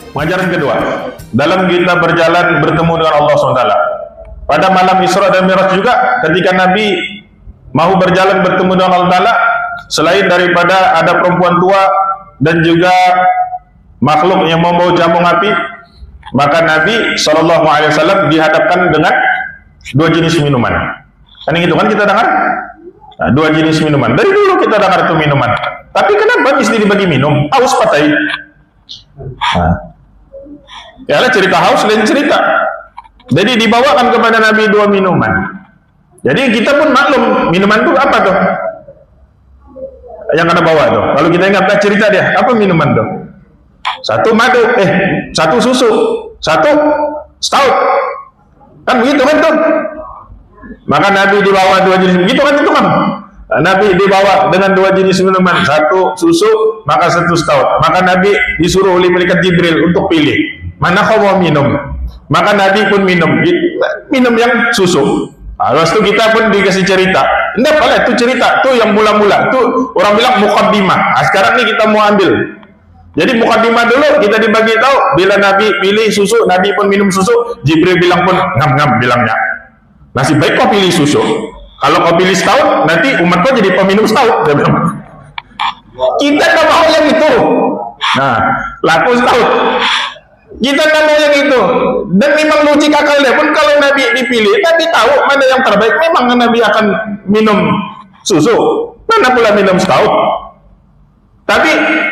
Pengajaran kedua, dalam kita berjalan bertemu dengan Allah SWT. Pada malam Isra dan Mi'raj juga, ketika Nabi mau berjalan bertemu dengan Allah Ta'ala, selain daripada ada perempuan tua dan juga makhluk yang membawa jampung api, maka Nabi SAW dihadapkan dengan dua jenis minuman. Kan itu kan kita dengar? Nah, dua jenis minuman. Dari dulu kita dengar itu minuman. Tapi kenapa mesti dibagi minum? Haus patai. Nah, ya lah cerita haus lain cerita. Jadi dibawakan kepada Nabi dua minuman. Jadi kita pun maklum minuman itu apa tuh? Yang ada bawa tuh. Kalau kita ingat cerita dia, apa minuman tuh? Satu madu, satu susu, satu stout. Kan begitu kan tuh? Maka Nabi dibawa dua jenis, begitu kan itu kan? Nabi dibawa dengan dua jenis minuman, satu susu, maka satu stout. Maka Nabi disuruh oleh malaikat Jibril untuk pilih mana kau mau minum. Maka Nabi pun minum yang susu. Lepas itu kita pun dikasih cerita. Enggak apa itu cerita, itu yang mula-mula. Itu orang bilang muqaddimah. Nah, sekarang ini kita mau ambil. Jadi muqaddimah dulu kita dibagi tahu. Bila Nabi pilih susu, Nabi pun minum susu. Jibril bilang pun ngam-ngam bilangnya. Nasib baik kau pilih susu. Kalau kau pilih stout, nanti umat kau jadi peminum stout. Dia bilang. Kita tak mau yang itu. Nah, laku stout. Kita tak mau yang itu. Dan memang logik akal dia pun kalau Nabi dipilih, Nabi tahu mana yang terbaik. Memang Nabi akan minum susu. Mana pula minum stout. Tapi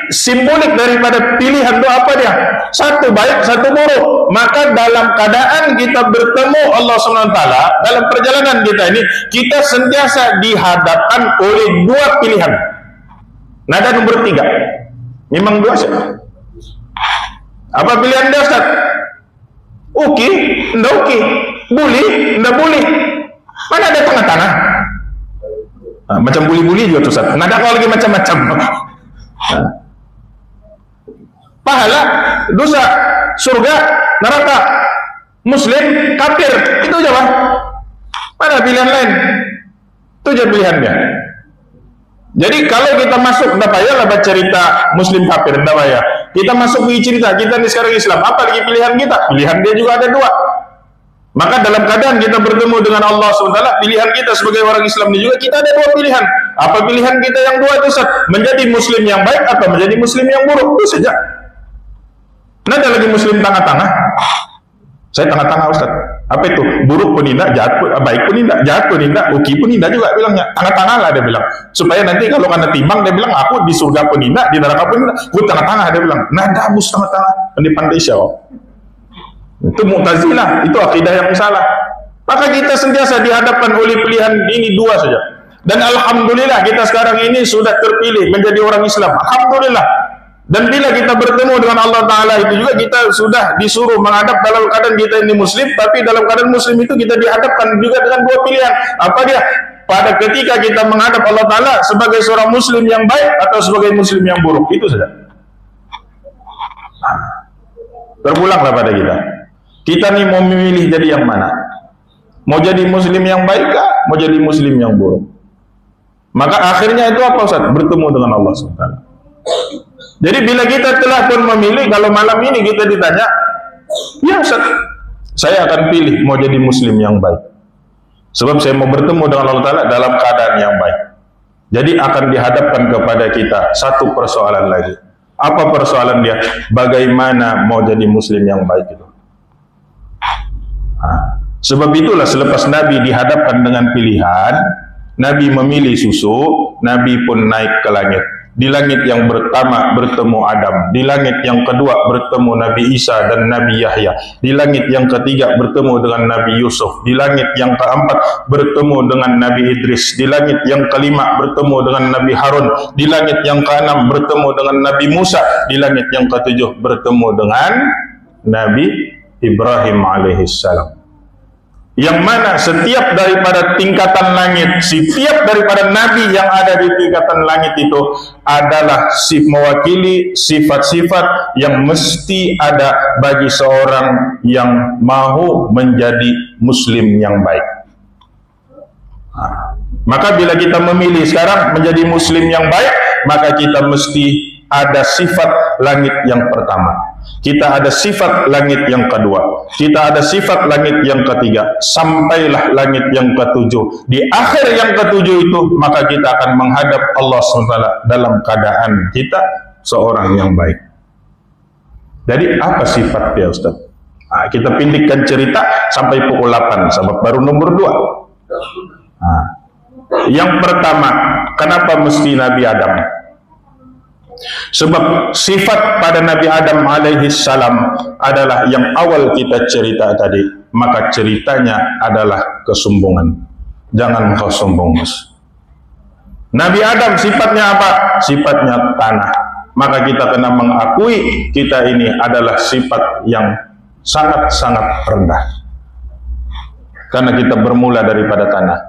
simbolik daripada pilihan itu apa dia? Satu baik, satu buruk. Maka dalam keadaan kita bertemu Allah SWT, dalam perjalanan kita ini, kita sentiasa dihadapkan oleh dua pilihan. Nada nomor 3. Memang dua saja. Apa pilihan dia, Ustaz? Oke, enggak oke. Boleh, enggak boleh. Mana ada tengah-tengah? Nah, macam buli-buli juga, Ustaz. Nada kau lagi macam-macam. Nah. Pahala, dosa, surga, neraka, muslim, kafir, itu aja Pak. Mana pilihan lain? Itu aja pilihannya. Jadi kalau kita masuk, tidak payah lah baca cerita muslim kafir, tidak payah. Kita masuk di cerita, kita ini sekarang Islam, apa lagi pilihan kita? Pilihan dia juga ada dua. Maka dalam keadaan kita bertemu dengan Allah SWT, pilihan kita sebagai orang Islam ini juga, kita ada dua pilihan. Apa pilihan kita yang dua itu, Ustaz? Menjadi muslim yang baik atau menjadi muslim yang buruk? Itu saja. Nah, ada lagi muslim tengah-tengah. Saya tengah-tengah, Ustaz. Apa itu? Buruk pun tidak, jahat pun, baik pun tidak, jahat pun tidak, uki pun tidak juga bilangnya. Tengah-tengah lah dia bilang. Supaya nanti kalau kena timbang, dia bilang, aku di surga pun tidak, di neraka pun tidak. Aku tengah-tengah, dia bilang. Nah, damus tengah-tengah. Pandai-pandai syawab. Itu Mu'tazilah, itu akidah yang salah. Maka kita sentiasa dihadapkan oleh pilihan ini dua saja. Dan alhamdulillah kita sekarang ini sudah terpilih menjadi orang Islam. Alhamdulillah. Dan bila kita bertemu dengan Allah Ta'ala itu juga kita sudah disuruh menghadap dalam keadaan kita ini muslim, tapi dalam keadaan muslim itu kita dihadapkan juga dengan dua pilihan. Apa dia? Pada ketika kita menghadap Allah Ta'ala sebagai seorang muslim yang baik atau sebagai muslim yang buruk. Itu saja. Terpulanglah pada kita. Kita nih mau memilih jadi yang mana? Mau jadi muslim yang baik kah? Mau jadi muslim yang buruk? Maka akhirnya itu apa, Ustaz? Bertemu dengan Allah SWT. Jadi bila kita telah pun memilih, kalau malam ini kita ditanya, ya Ustaz, saya akan pilih mau jadi muslim yang baik. Sebab saya mau bertemu dengan Allah Ta'ala dalam keadaan yang baik. Jadi akan dihadapkan kepada kita satu persoalan lagi. Apa persoalan dia? Bagaimana mau jadi muslim yang baik itu? Sebab itulah selepas Nabi dihadapkan dengan pilihan, Nabi memilih susu, Nabi pun naik ke langit. Di langit yang pertama bertemu Adam, di langit yang kedua bertemu Nabi Isa dan Nabi Yahya, di langit yang ketiga bertemu dengan Nabi Yusuf, di langit yang keempat bertemu dengan Nabi Idris, di langit yang kelima bertemu dengan Nabi Harun, di langit yang keenam bertemu dengan Nabi Musa, di langit yang ketujuh bertemu dengan Nabi Ibrahim alaihissalam. Yang mana setiap daripada tingkatan langit, setiap daripada nabi yang ada di tingkatan langit itu adalah mewakili sifat-sifat yang mesti ada bagi seorang yang mahu menjadi muslim yang baik. Maka bila kita memilih sekarang menjadi muslim yang baik, maka kita mesti ada sifat langit yang pertama, kita ada sifat langit yang kedua, kita ada sifat langit yang ketiga, sampailah langit yang ketujuh. Di akhir yang ketujuh itu, maka kita akan menghadap Allah SWT dalam keadaan kita seorang yang baik. Jadi apa sifat dia, Ustaz? Nah, kita pindikkan cerita sampai pukul 8, sebab baru nomor 2. Nah, yang pertama, kenapa mesti Nabi Adam? Sebab sifat pada Nabi Adam alaihi salam adalah yang awal kita cerita tadi. Maka ceritanya adalah kesombongan. Jangan kau sombong, Mas. Nabi Adam sifatnya apa? Sifatnya tanah. Maka kita kena mengakui kita ini adalah sifat yang sangat-sangat rendah. Karena kita bermula daripada tanah.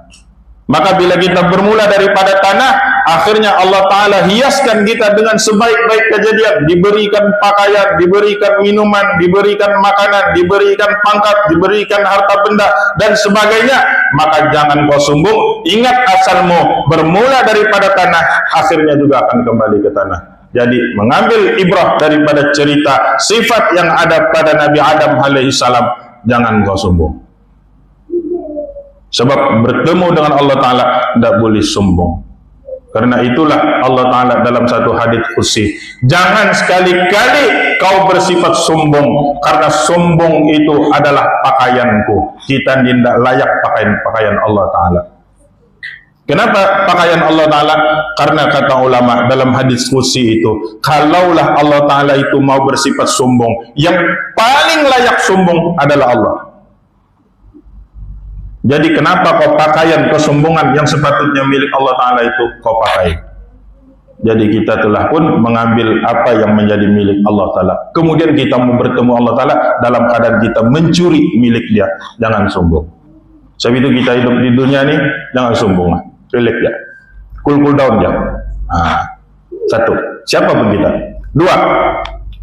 Maka bila kita bermula daripada tanah, akhirnya Allah Ta'ala hiaskan kita dengan sebaik-baik kejadian. Diberikan pakaian, diberikan minuman, diberikan makanan, diberikan pangkat, diberikan harta benda, dan sebagainya. Maka jangan kau sombong. Ingat asalmu bermula daripada tanah, akhirnya juga akan kembali ke tanah. Jadi mengambil ibrah daripada cerita sifat yang ada pada Nabi Adam alaihissalam, jangan kau sombong. Sebab bertemu dengan Allah Ta'ala tidak boleh sombong. Karena itulah Allah Ta'ala dalam satu hadits qudsi, jangan sekali-kali kau bersifat sombong, karena sombong itu adalah pakaianku. Kita tidak layak pakaian Allah Ta'ala. Kenapa pakaian Allah Ta'ala? Karena kata ulama dalam hadits qudsi itu, kalaulah Allah Ta'ala itu mau bersifat sombong, yang paling layak sombong adalah Allah. Jadi kenapa kau pakaian kesombongan yang sepatutnya milik Allah Ta'ala itu kau pakai? Jadi kita telah pun mengambil apa yang menjadi milik Allah Ta'ala. Kemudian kita mau bertemu Allah Ta'ala dalam keadaan kita mencuri milik dia. Jangan sombong. Sebab itu kita hidup di dunia ini, jangan sombong. Relax ya. Cool down ya. Nah, satu, siapa pun kita. Dua,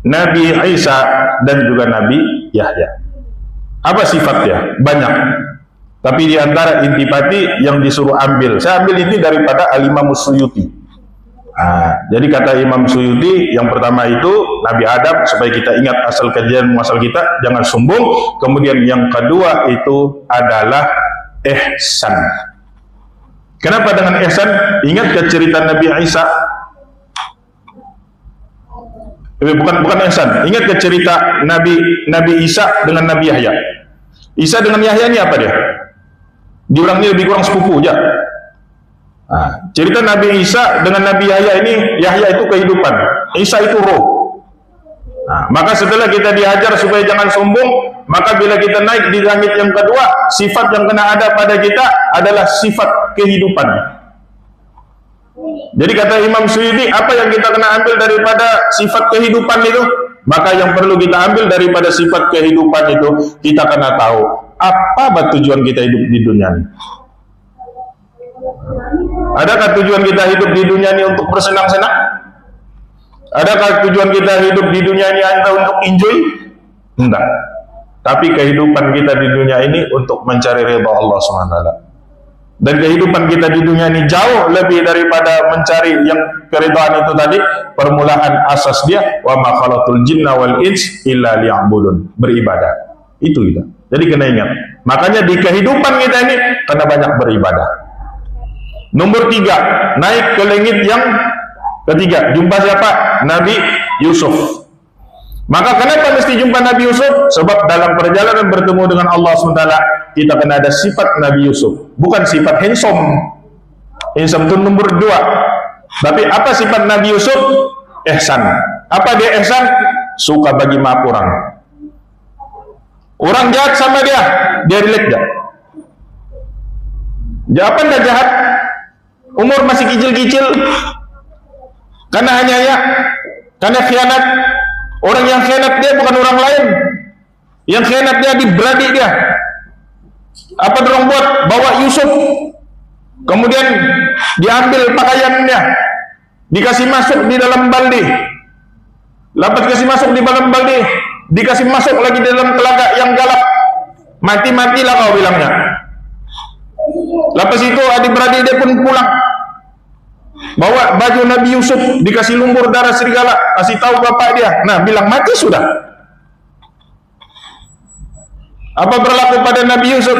Nabi Isa dan juga Nabi Yahya. Apa sifatnya? Banyak. Tapi di antara intipati yang disuruh ambil, saya ambil ini daripada Al-Imam Suyuti. Nah, jadi kata Imam Suyuti, yang pertama itu Nabi Adam, supaya kita ingat asal kejadian muasal kita, jangan sombong. Kemudian yang kedua itu adalah ihsan. Kenapa dengan ihsan? Ingat ke cerita Nabi Isa? Bukan ihsan. Ingat ke cerita Nabi Isa dengan Nabi Yahya. Isa dengan Yahya ini apa dia? Diulang ini lebih kurang sepupu aja. Nah, cerita Nabi Isa dengan Nabi Yahya ini, Yahya itu kehidupan, Isa itu roh. Nah, maka setelah kita diajar supaya jangan sombong, maka bila kita naik di langit yang kedua, sifat yang kena ada pada kita adalah sifat kehidupan. Jadi kata Imam Suyuti, apa yang kita kena ambil daripada sifat kehidupan itu? Maka yang perlu kita ambil daripada sifat kehidupan itu, kita kena tahu apa tujuan kita hidup di dunia ini. Adakah tujuan kita hidup di dunia ini untuk bersenang-senang? Adakah tujuan kita hidup di dunia ini hanya untuk enjoy? Enggak. Tapi kehidupan kita di dunia ini untuk mencari ridha Allah SWT. Dan kehidupan kita di dunia ini jauh lebih daripada mencari yang keridhaan itu tadi. Permulaan asas dia, wa ma khalaqtul jinna wal ins illa liya'budun, beribadah. Itu kita. Jadi kena ingat. Makanya di kehidupan kita ini kena banyak beribadah. Nomor 3, naik ke langit yang ketiga. Jumpa siapa? Nabi Yusuf. Maka kenapa mesti jumpa Nabi Yusuf? Sebab dalam perjalanan bertemu dengan Allah SWT, kita kena ada sifat Nabi Yusuf. Bukan sifat handsome. Handsome itu nomor 2. Tapi apa sifat Nabi Yusuf? Ihsan. Apa dia ihsan? Suka bagi maaf orang. Orang jahat sama dia relate gak? Jawaban dah jahat. Umur masih kecil-kecil. Karena hanya ya, karena khianat. Orang yang khianat dia bukan orang lain. Yang khianat dia adik-beradik dia. Apa dorong buat? Bawa Yusuf. Kemudian diambil pakaiannya, dikasih masuk di dalam baldi. Lepas kasih masuk di dalam baldi, dikasih masuk lagi di dalam telaga yang galap. Mati-matilah kau bilangnya. Lepas itu adik-beradik dia pun pulang. Bawa baju Nabi Yusuf, dikasih lumpur darah serigala, kasih tahu bapak dia. Nah, bilang mati sudah. Apa berlaku pada Nabi Yusuf?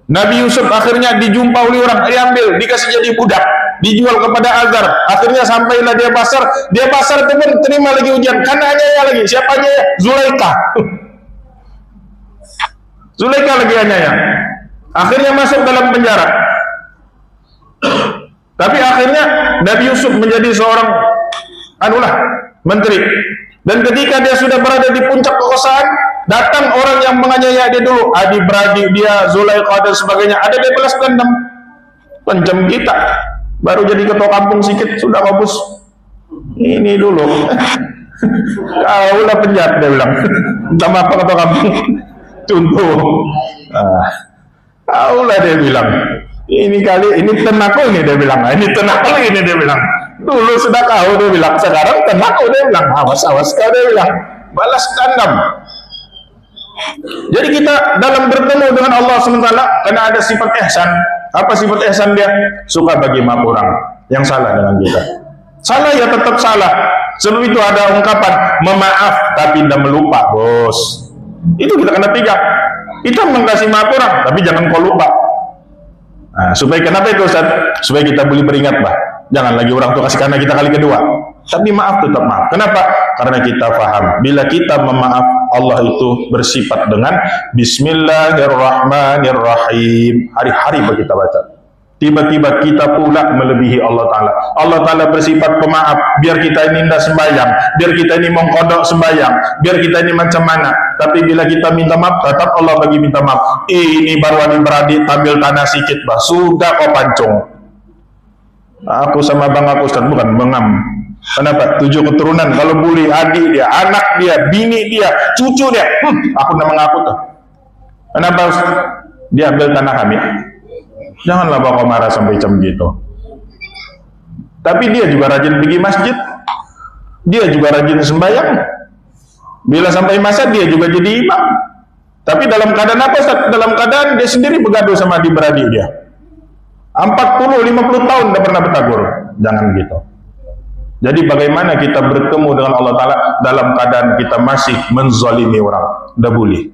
Nabi Yusuf akhirnya dijumpa oleh orang, diambil, dikasih jadi budak, dijual kepada Azar. Akhirnya sampailah dia pasar itu pun terima lagi ujian. Karena hanya lagi, siapa aja ya? Zulaikha. Zulaikha lagi hanya ya. Akhirnya masuk dalam penjara. Tapi akhirnya Nabi Yusuf menjadi seorang menteri. Dan ketika dia sudah berada di puncak kekuasaan, datang orang yang menganiaya dia dulu, adik-beradik dia, Zulaikha dan sebagainya. Ada dia balas dendam. Pencem kita, baru jadi ketua kampung sedikit sudah kabus. Ini dulu. Kaulah penjahat, dia bilang. Entah apa ketua kampung. Contoh. Kaulah dia bilang. Ini tenaku ini dia bilang. Ini tenaku ini dia bilang. Dulu sudah kau dia bilang. Sekarang tenaku dia bilang. Awas kau dia bilang. Balas dendam. Jadi kita dalam bertemu dengan Allah SWT karena ada sifat ihsan. Apa sifat ihsan dia? Suka bagi maaf orang yang salah dengan kita. Salah ya tetap salah. Sebab itu ada ungkapan memaaf tapi tidak melupa, bos. Itu kita kena pegang. Kita mengkasih maaf orang tapi jangan kau lupa. Nah, supaya kenapa itu Ustaz? Supaya kita boleh beringat, jangan lagi orang tua kasih karena kita kali kedua. Tapi maaf tetap maaf. Kenapa? Karena kita paham bila kita memaaf, Allah itu bersifat dengan Bismillahirrahmanirrahim. Hari-hari kita baca. Tiba-tiba kita pula melebihi Allah Ta'ala. Allah Ta'ala bersifat pemaaf. Biar kita ini tidak sembahyang, biar kita ini mengkodok sembahyang, biar kita ini macam mana. Tapi bila kita minta maaf, tetap Allah bagi minta maaf. Ini baru adik-beradik tampil tanah sikit, sudah kau pancung. Aku sama bang aku Ustaz, bukan mengam. Kenapa? 7 keturunan, kalau boleh adik dia, anak dia, bini dia, cucu dia, aku nak mengaku tuh. Kenapa Ustaz? Dia ambil tanah kami. Janganlah bapak marah sampai jam gitu. Tapi dia juga rajin pergi masjid, dia juga rajin sembahyang. Bila sampai masa dia juga jadi imam. Tapi dalam keadaan apa Ustaz? Dalam keadaan dia sendiri bergaduh sama adik-beradik dia. 40-50 tahun tidak pernah bertagur. Jangan gitu. Jadi bagaimana kita bertemu dengan Allah Ta'ala dalam keadaan kita masih menzalimi orang? Tidak boleh.